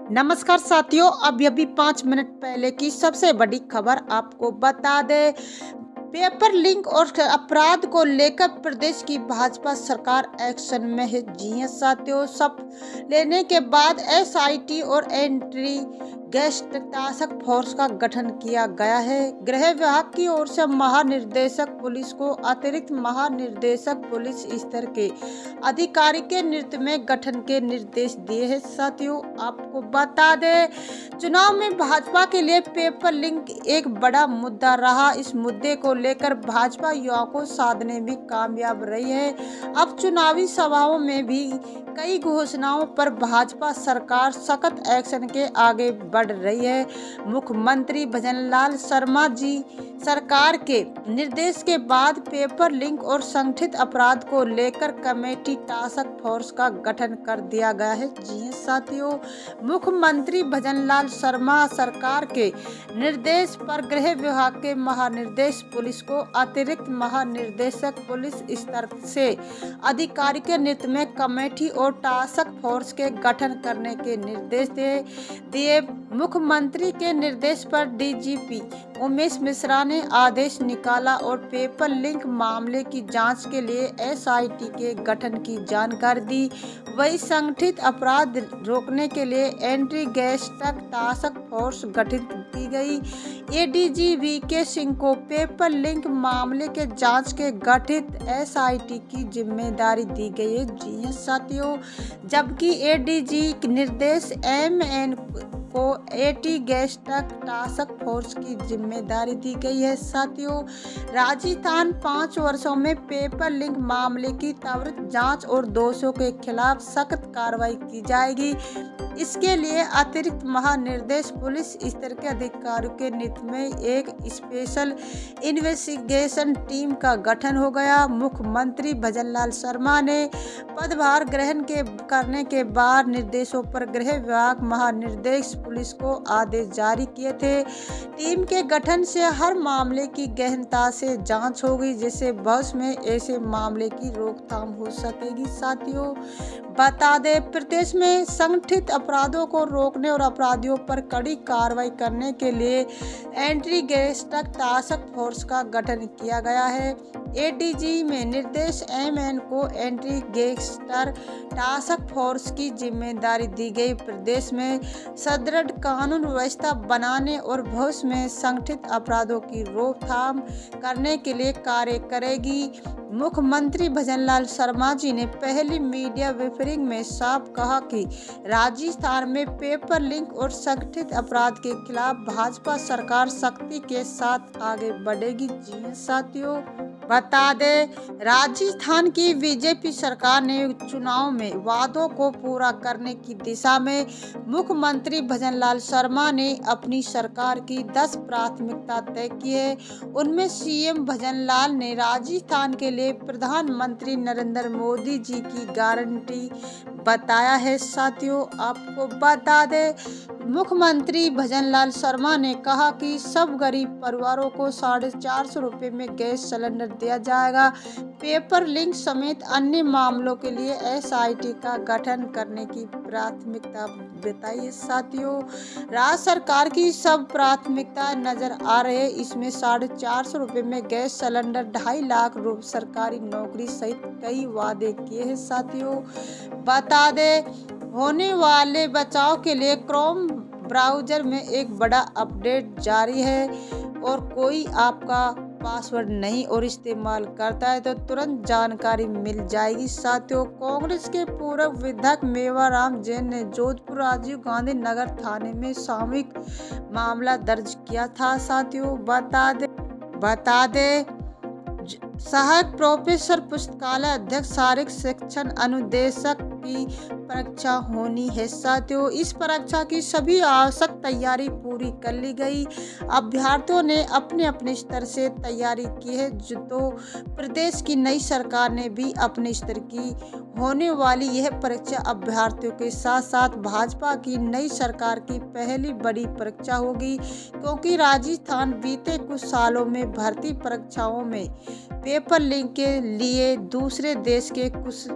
नमस्कार साथियों, अभी 5 मिनट पहले की सबसे बड़ी खबर आपको बता दे। पेपर लीक और अपराध को लेकर प्रदेश की भाजपा सरकार एक्शन में है। जी हां साथियों, शपथ लेने के बाद एसआईटी और एंटी गैंगस्टर टास्क फोर्स का गठन किया गया है। गृह विभाग की ओर से महानिदेशक पुलिस को अतिरिक्त महानिदेशक पुलिस स्तर के अधिकारी के नेतृत्व में गठन के निर्देश दिए हैं। साथियों, आपको बता दें, चुनाव में भाजपा के लिए पेपर लीक एक बड़ा मुद्दा रहा। इस मुद्दे को लेकर भाजपा युवाओं को साधने में कामयाब रही है। अब चुनावी सभाओं में भी कई घोषणाओं पर भाजपा सरकार सख्त एक्शन के आगे बढ़ रही है। मुख्यमंत्री भजनलाल शर्मा जी सरकार के निर्देश के बाद पेपर लीक और संगठित अपराध को लेकर कमेटी टास्क फोर्स का गठन कर दिया गया है। जी हां साथियों, मुख्यमंत्री भजनलाल शर्मा सरकार के निर्देश पर गृह विभाग के महानिदेशक पुलिस को अतिरिक्त महानिदेशक पुलिस स्तर से अधिकारी के नेतृत्व में कमेटी और टास्क फोर्स के गठन करने के निर्देश दिए। मुख्यमंत्री के निर्देश पर डीजीपी उमेश मिश्रा ने आदेश निकाला और पेपर लीक मामले की जांच के लिए एसआईटी के गठन की जानकारी दी। वही संगठित अपराध रोकने के लिए एंटी गैंगस्टर टास्क फोर्स गठित की गई। एडीजी वीके सिंह को पेपर लीक मामले के जांच के गठित एसआईटी की जिम्मेदारी दी गई है। जी हां साथियों, जबकि एडीजी निर्देश एमएन को एंटी गैंगस्टर टास्क फोर्स की जिम्मेदारी दी गई है। साथियों, राजस्थान 5 वर्षों में पेपर लीक मामले की त्वरित जांच और दोषियों के खिलाफ सख्त कार्रवाई की जाएगी। इसके लिए अतिरिक्त महानिदेशक पुलिस स्तर के अधिकारियों के नेतृत्व में एक स्पेशल इन्वेस्टिगेशन टीम का गठन हो गया। मुख्यमंत्री भजनलाल शर्मा ने पदभार ग्रहण करने के बाद निर्देशों पर गृह विभाग महानिदेशक पुलिस को आदेश जारी किए थे। टीम के गठन से हर मामले की गहनता से जांच होगी, जिससे भविष्य में ऐसे मामले की रोकथाम हो सकेगी। साथियों, बता दें, प्रदेश में संगठित अपराधों को रोकने और अपराधियों पर कड़ी कार्रवाई करने के लिए एंटी गैंगस्टर टास्क फोर्स का गठन किया गया है। एडीजी में निर्देश एमएन को एंटी गैंगस्टर टास्क फोर्स की जिम्मेदारी दी गई। प्रदेश में सुदृढ़ कानून व्यवस्था बनाने और भविष्य में संगठित अपराधों की रोकथाम करने के लिए कार्य करेगी। मुख्यमंत्री भजनलाल शर्मा जी ने पहली मीडिया ब्रीफिंग में साफ कहा कि राजस्थान में पेपर लीक और संगठित अपराध के खिलाफ भाजपा सरकार सख्ती के साथ आगे बढ़ेगी। जी हां साथियों, बता दें, राजस्थान की बीजेपी सरकार ने चुनाव में वादों को पूरा करने की दिशा में मुख्यमंत्री भजनलाल शर्मा ने अपनी सरकार की 10 प्राथमिकता तय की है। उनमें सीएम भजनलाल ने राजस्थान के लिए प्रधानमंत्री नरेंद्र मोदी जी की गारंटी बताया है। साथियों, आपको बता दें, मुख्यमंत्री भजनलाल शर्मा ने कहा कि सब गरीब परिवारों को 450 रुपये में गैस सिलेंडर दिया जाएगा। पेपर लीक समेत अन्य मामलों के लिए एसआईटी का गठन करने की प्राथमिकता बताई। साथियों, राज्य सरकार की सब प्राथमिकता नजर आ रही है। इसमें 450 रुपये में गैस सिलेंडर, 2.5 लाख रुपये सरकारी नौकरी सहित कई वादे किए हैं। साथियों, बता दें, होने वाले बचाव के लिए क्रोम ब्राउज़र में एक बड़ा अपडेट जारी है और कोई आपका पासवर्ड नहीं और इस्तेमाल करता है तो तुरंत जानकारी मिल जाएगी। साथियों, कांग्रेस के पूर्व विधायक मेवाराम जैन ने जोधपुर राजीव गांधी नगर थाने में सामूहिक मामला दर्ज किया था। साथियों, बता दे सहायक प्रोफेसर पुस्तकालय अध्यक्ष शारीरिक शिक्षण अनुदेशक की परीक्षा होनी है। साथियों, इस परीक्षा की सभी आवश्यक तैयारी पूरी कर ली गई। अभ्यर्थियों ने अपने अपने स्तर से तैयारी की है। तो प्रदेश की नई सरकार ने भी अपने स्तर की होने वाली यह परीक्षा अभ्यर्थियों के साथ साथ भाजपा की नई सरकार की पहली बड़ी परीक्षा होगी, क्योंकि राजस्थान बीते कुछ सालों में भर्ती परीक्षाओं में पेपर लीक के लिए दूसरे देश के कुछ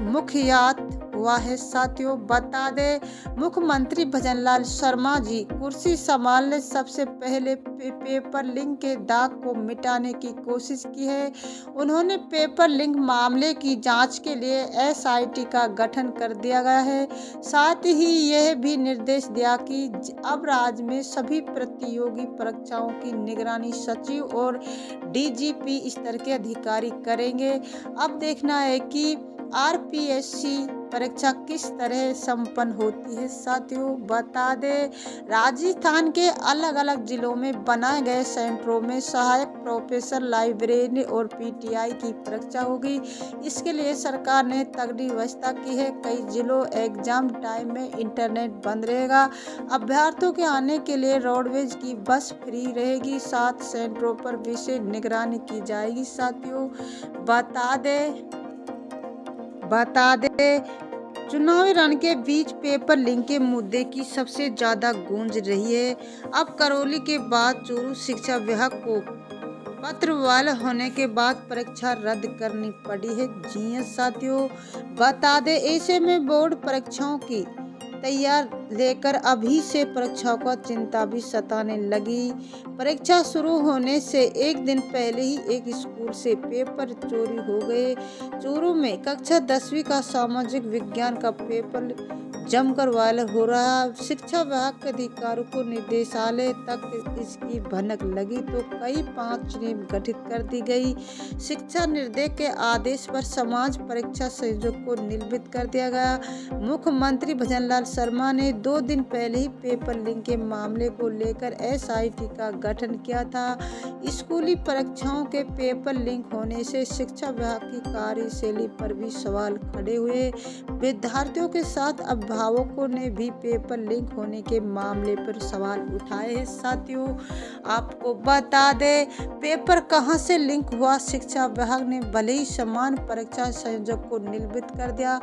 मुखियात हुआ है। साथियों, बता दें, मुख्यमंत्री भजनलाल शर्मा जी कुर्सी संभालने सबसे पहले पेपर लीक के दाग को मिटाने की कोशिश की है। उन्होंने पेपर लीक मामले की जांच के लिए SIT का गठन कर दिया गया है। साथ ही यह भी निर्देश दिया कि अब राज्य में सभी प्रतियोगी परीक्षाओं की निगरानी सचिव और DGP स्तर के अधिकारी करेंगे। अब देखना है कि RPSC परीक्षा किस तरह संपन्न होती है। साथियों, बता दें, राजस्थान के अलग अलग जिलों में बनाए गए सेंटरों में सहायक प्रोफेसर, लाइब्रेरियन और PTI की परीक्षा होगी। इसके लिए सरकार ने तगड़ी व्यवस्था की है। कई जिलों एग्जाम टाइम में इंटरनेट बंद रहेगा। अभ्यर्थियों के आने के लिए रोडवेज की बस फ्री रहेगी। 7 सेंटरों पर विशेष निगरानी की जाएगी। साथियों, बता दे चुनावी रण के बीच पेपर लीक के मुद्दे की सबसे ज्यादा गूंज रही है। अब करौली के बाद चूरू शिक्षा विभाग को पत्रवाला होने के बाद परीक्षा रद्द करनी पड़ी है। जी हां साथियों, बता दे, ऐसे में बोर्ड परीक्षाओं की तैयार लेकर अभी से परीक्षाओं का चिंता भी सताने लगी। परीक्षा शुरू होने से एक दिन पहले ही एक स्कूल से पेपर चोरी हो गए। चूरू में कक्षा 10वीं का सामाजिक विज्ञान का पेपर जमकर वायरल हो रहा। शिक्षा विभाग के अधिकारियों को निदेशालय तक इसकी भनक लगी तो कई 5 टीम गठित कर दी गई। शिक्षा निर्देश के आदेश पर समाज परीक्षा संयोजक को निलंबित कर दिया गया। मुख्यमंत्री भजनलाल शर्मा ने 2 दिन पहले ही पेपर लीक के मामले को लेकर SIT का गठन किया था। स्कूली परीक्षाओं के पेपर लीक होने से शिक्षा विभाग की कार्यशैली पर भी सवाल खड़े हुए। विद्यार्थियों के साथ अभिभावकों ने भी पेपर लीक होने के मामले पर सवाल उठाए हैं। साथियों, आपको बता दें, पेपर कहां से लीक हुआ, शिक्षा विभाग ने भले ही समान परीक्षा संयोजक को निलंबित कर दिया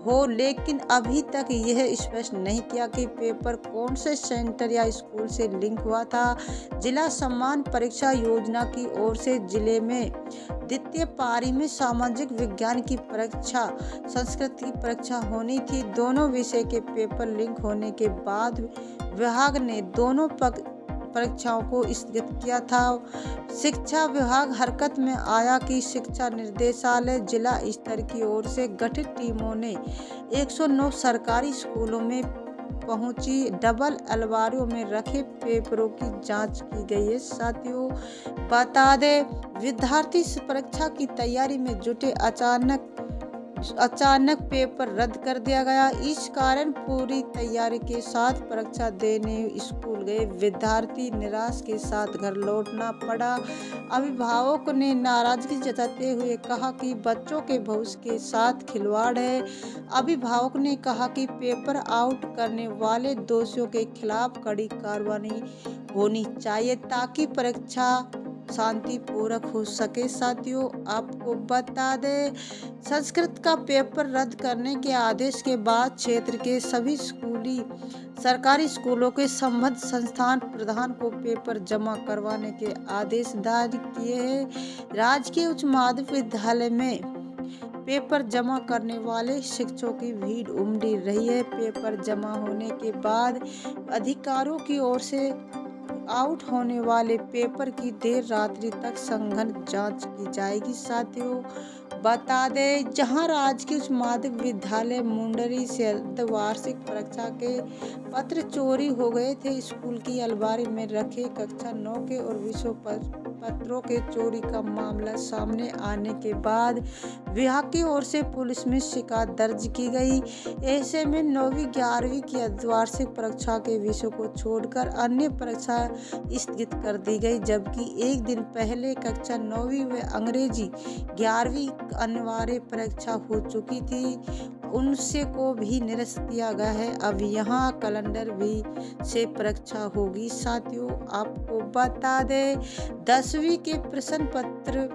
हो, लेकिन अभी तक यह स्पष्ट नहीं किया कि पेपर कौन से सेंटर या स्कूल से लीक हुआ था। जिला समान परीक्षा योजना की ओर से जिले में द्वितीय पारी में सामाजिक विज्ञान की परीक्षा, संस्कृत की परीक्षा होनी थी। दोनों विषय के पेपर लीक होने के बाद विभाग ने दोनों परीक्षाओं को स्थगित किया था। शिक्षा विभाग हरकत में आया कि शिक्षा निर्देशालय जिला स्तर की ओर से गठित टीमों ने 109 सरकारी स्कूलों में पहुंची डबल अलमारियों में रखे पेपरों की जांच की गई है। साथियों, बता दें, विद्यार्थी परीक्षा की तैयारी में जुटे, अचानक पेपर रद्द कर दिया गया। इस कारण पूरी तैयारी के साथ परीक्षा देने स्कूल गए विद्यार्थी निराश के साथ घर लौटना पड़ा। अभिभावकों ने नाराजगी जताते हुए कहा कि बच्चों के भविष्य के साथ खिलवाड़ है। अभिभावक ने कहा कि पेपर आउट करने वाले दोषियों के खिलाफ कड़ी कार्रवाई होनी चाहिए ताकि परीक्षा शांतिपूर्वक हो सके। साथियों, आपको बता दें, संस्कृत का पेपर रद्द करने के आदेश के बाद क्षेत्र के सभी सरकारी स्कूलों के संबद्ध संस्थान प्रधान को पेपर जमा करवाने के आदेश जारी किए हैं। राजकीय उच्च माध्यमिक विद्यालय में पेपर जमा करने वाले शिक्षकों की भीड़ उमड़ी रही है। पेपर जमा होने के बाद अधिकारियों की ओर से आउट होने वाले पेपर की देर रात्रि तक सघन जांच की जाएगी। साथियों, बता दें, जहां राजकीय उच्च माध्यमिक विद्यालय मुंडरी से अर्धवार्षिक परीक्षा के पत्र चोरी हो गए थे। स्कूल की अलमारी में रखे कक्षा 9 के और विषय पत्रों के चोरी का मामला सामने आने के बाद विभाग की ओर से पुलिस में शिकायत दर्ज की गई। ऐसे में 9वीं 11वीं की अर्धवार्षिक परीक्षा के विषयों को छोड़कर अन्य परीक्षा स्थगित कर दी गई, जबकि एक दिन पहले कक्षा 9वीं व अंग्रेजी 11वीं अनिवार्य परीक्षा हो चुकी थी, उनसे को भी निरस्त किया गया है। अब यहाँ कैलेंडर भी से परीक्षा होगी। साथियों, आपको बता दें, 10वीं के प्रश्न पत्र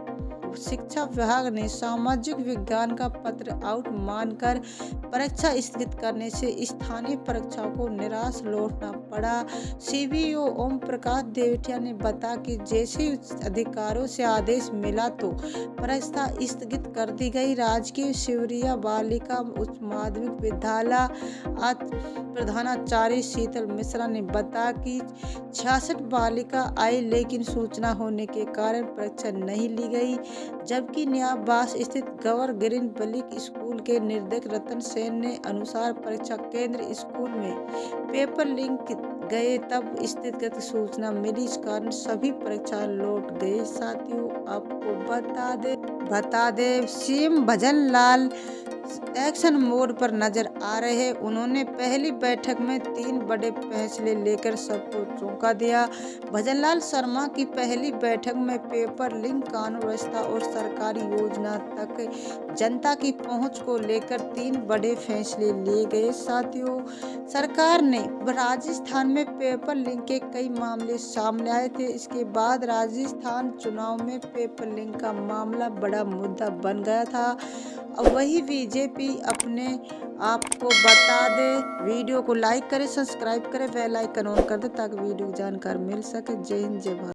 शिक्षा विभाग ने सामाजिक विज्ञान का पत्र आउट मानकर परीक्षा स्थगित करने से स्थानीय परीक्षाओं को निराश लौटना पड़ा। सीबीओ ओम प्रकाश देवटिया ने बताया कि जैसे अधिकारियों से आदेश मिला तो परीक्षा स्थगित कर दी गई। राजकीय शिवरिया बालिका उच्च माध्यमिक विद्यालय प्रधानाचार्य शीतल मिश्रा ने बताया कि 66 बालिका आई, लेकिन सूचना होने के कारण परीक्षा नहीं ली गई। जबकि न्यायबास स्थित गवर ग्रीन पब्लिक स्कूल के निदेशक रतन सेन ने अनुसार परीक्षा केंद्र स्कूल में पेपर लिंक गए तब स्थितिगत सूचना मिली, इस कारण सभी परीक्षा लौट गए। साथियों, आपको बता दे सीएम भजन लाल एक्शन मोड पर नजर आ रहे हैं। उन्होंने पहली बैठक में 3 बड़े फैसले लेकर सबको चौंका दिया। भजनलाल शर्मा की पहली बैठक में पेपर लिंक, कानून व्यवस्था और सरकारी योजना तक जनता की पहुंच को लेकर 3 बड़े फैसले लिए गए। साथियों, सरकार ने राजस्थान में पेपर लिंक के कई मामले सामने आए थे। इसके बाद राजस्थान चुनाव में पेपर लिंक का मामला बड़ा मुद्दा बन गया था। अब वही बीजेपी अपने आप को बता दे। वीडियो को लाइक करें, सब्सक्राइब करें, बेल आइकन ऑन कर दे ताकि वीडियो की जानकारी मिल सके। जय हिंद, जय भारत।